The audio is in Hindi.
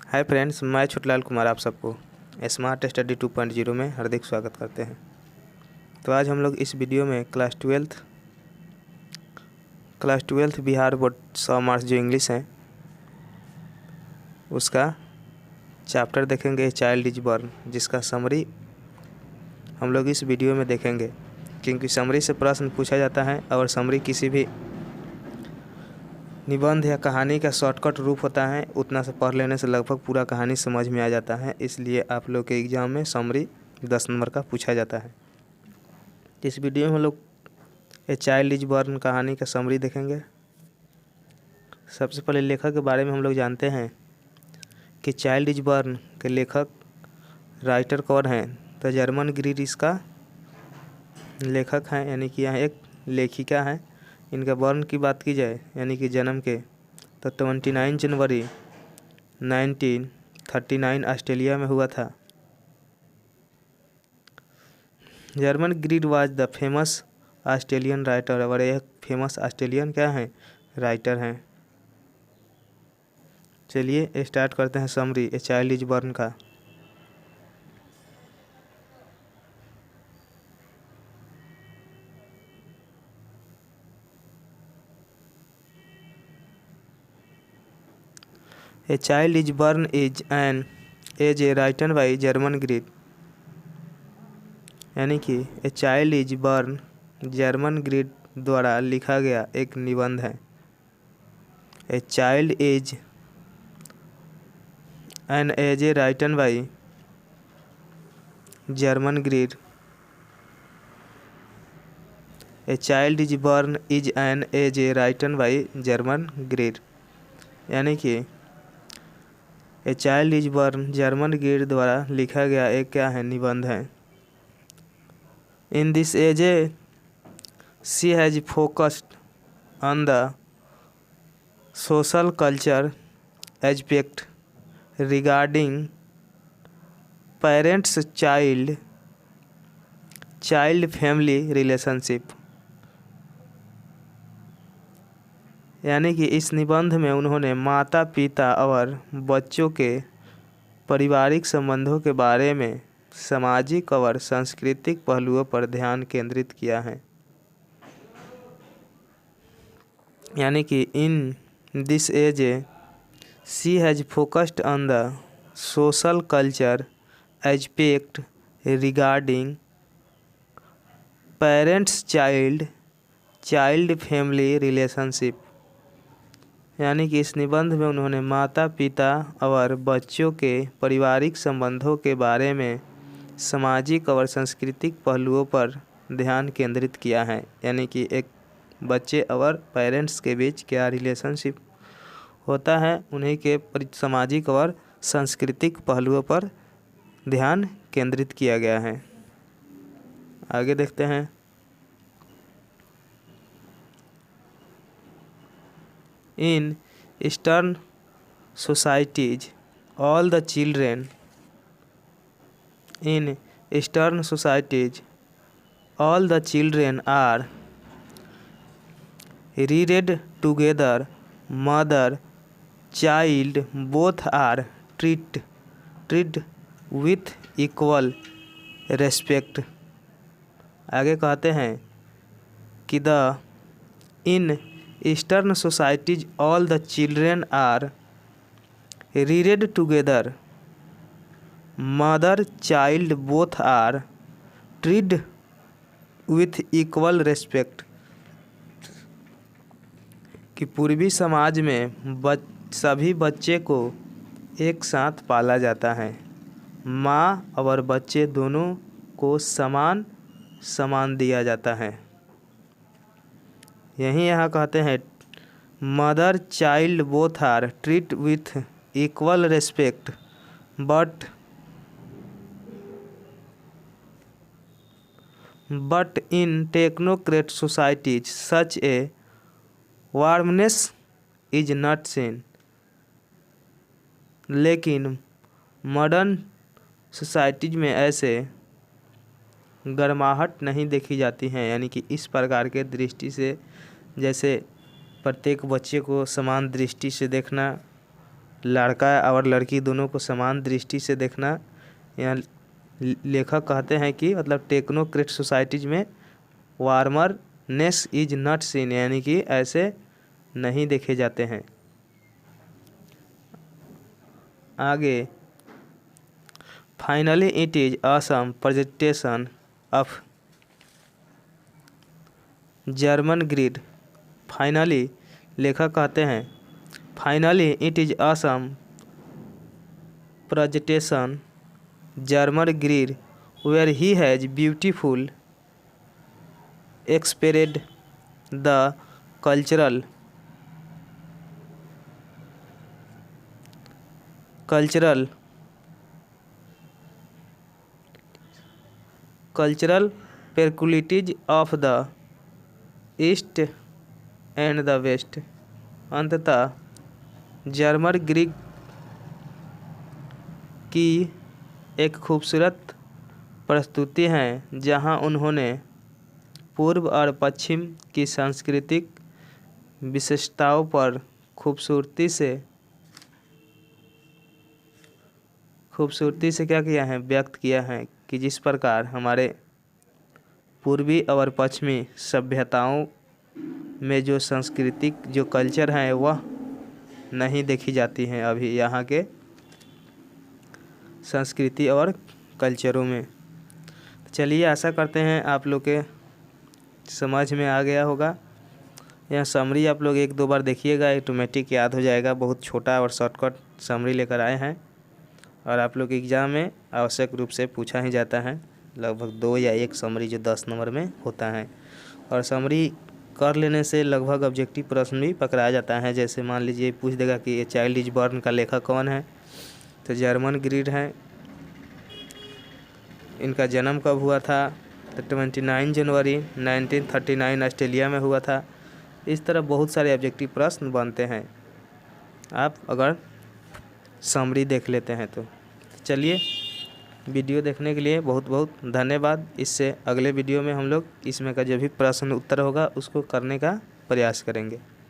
हाय फ्रेंड्स, मैं छोटलाल कुमार आप सबको स्मार्ट स्टडी 2.0 में हार्दिक स्वागत करते हैं। तो आज हम लोग इस वीडियो में class twelfth Bihar board 100 marks जो इंग्लिश हैं उसका चैप्टर देखेंगे, चाइल्ड इज बॉर्न, जिसका समरी हम लोग इस वीडियो में देखेंगे, क्योंकि समरी से प्रश्न पूछा जाता है और समरी किसी भी निबंध या कहानी का शॉर्टकट रूप होता है। उतना से पढ़ लेने से लगभग पूरा कहानी समझ में आ जाता है, इसलिए आप लोग के एग्ज़ाम में समरी 10 नंबर का पूछा जाता है। इस वीडियो में हम लोग ए चाइल्ड इज बॉर्न कहानी का समरी देखेंगे। सबसे पहले लेखक के बारे में हम लोग जानते हैं कि चाइल्ड इज बॉर्न के लेखक राइटर कौन हैं। तो जर्मन ग्रीड इसका लेखक हैं, यानी कि यहाँ एक लेखिका हैं। इनका बर्न की बात की जाए यानी कि जन्म के, तो 29 जनवरी 1939 ऑस्ट्रेलिया में हुआ था। Germaine Greer was the famous Australian writer, और यह फेमस ऑस्ट्रेलियन क्या हैं, राइटर हैं। चलिए स्टार्ट करते हैं summary a child is born का। A child is born is a written by Germaine Greer, यानी कि a child is born Germaine Greer द्वारा लिखा गया एक निबंध है। A child is an essay written by Germaine Greer. A child is born is an essay written by Germaine Greer, यानी कि a child is born Germaine Greer द्वारा लिखा गया एक क्या है, निबंध है। In this essay she has focused on the social culture aspect regarding parents child family relationship, यानी कि इस निबंध में उन्होंने माता पिता और बच्चों के पारिवारिक संबंधों के बारे में सामाजिक और सांस्कृतिक पहलुओं पर ध्यान केंद्रित किया है। यानी कि in this essay she has focused on the social culture aspect regarding parents child family relationship, यानी कि इस निबंध में उन्होंने माता पिता और बच्चों के पारिवारिक संबंधों के बारे में सामाजिक और सांस्कृतिक पहलुओं पर ध्यान केंद्रित किया है। यानी कि एक बच्चे और पेरेंट्स के बीच क्या रिलेशनशिप होता है, उन्हीं के सामाजिक और सांस्कृतिक पहलुओं पर ध्यान केंद्रित किया गया है। आगे देखते हैं। In Eastern societies, all the children are reared together. Mother, child both are treated with equal respect. आगे कहते हैं कि in Eastern societies all the children are reared together. Mother child both are treated with equal respect. कि पूर्वी समाज में सभी बच्चे को एक साथ पाला जाता है। माँ और बच्चे दोनों को समान दिया जाता है। यहीं यहाँ कहते हैं mother child both are treat with equal respect but in technocrat societies such a warmness is not seen. लेकिन मॉडर्न सोसाइटीज में ऐसे गर्माहट नहीं देखी जाती हैं, यानी कि इस प्रकार के दृष्टि से जैसे प्रत्येक बच्चे को समान दृष्टि से देखना, लड़का और लड़की दोनों को समान दृष्टि से देखना। यहाँ लेखक कहते हैं कि मतलब टेक्नोक्रेट सोसाइटीज में वार्मरनेस इज नॉट सीन, यानी कि ऐसे नहीं देखे जाते हैं। आगे, finally it is awesome presentation of Germaine Greer. Finally लेखक कहते हैं finally it is awesome presentation Germaine Greer where he has beautiful expressed the cultural peculiarities of the east and the west. अंततः जर्मन ग्रीक की एक खूबसूरत प्रस्तुति है जहां उन्होंने पूर्व और पश्चिम की सांस्कृतिक विशेषताओं पर खूबसूरती से क्या किया है, व्यक्त किया है कि जिस प्रकार हमारे पूर्वी और पश्चिमी सभ्यताओं में जो सांस्कृतिक जो कल्चर है वह नहीं देखी जाती हैं अभी यहाँ के संस्कृति और कल्चरों में। चलिए, आशा करते हैं आप लोग के समझ में आ गया होगा। यह समरी आप लोग 1-2 बार देखिएगा, ऑटोमेटिक याद हो जाएगा। बहुत छोटा और शॉर्टकट समरी लेकर आए हैं और आप लोग एग्ज़ाम में आवश्यक रूप से पूछा ही जाता है। लगभग 2 या 1 समरी जो 10 नंबर में होता है, और समरी कर लेने से लगभग ऑब्जेक्टिव प्रश्न भी पकड़ाया जाता है। जैसे मान लीजिए पूछ देगा कि ये चाइल्ड इज बॉर्न का लेखक कौन है, तो जर्मन ग्रीड है। इनका जन्म कब हुआ था, तो 29 जनवरी 1939 ऑस्ट्रेलिया में हुआ था। इस तरह बहुत सारे ऑब्जेक्टिव प्रश्न बनते हैं आप अगर समरी देख लेते हैं तो। चलिए, वीडियो देखने के लिए बहुत बहुत धन्यवाद। इससे अगले वीडियो में हम लोग इसमें का जो भी प्रश्न उत्तर होगा उसको करने का प्रयास करेंगे।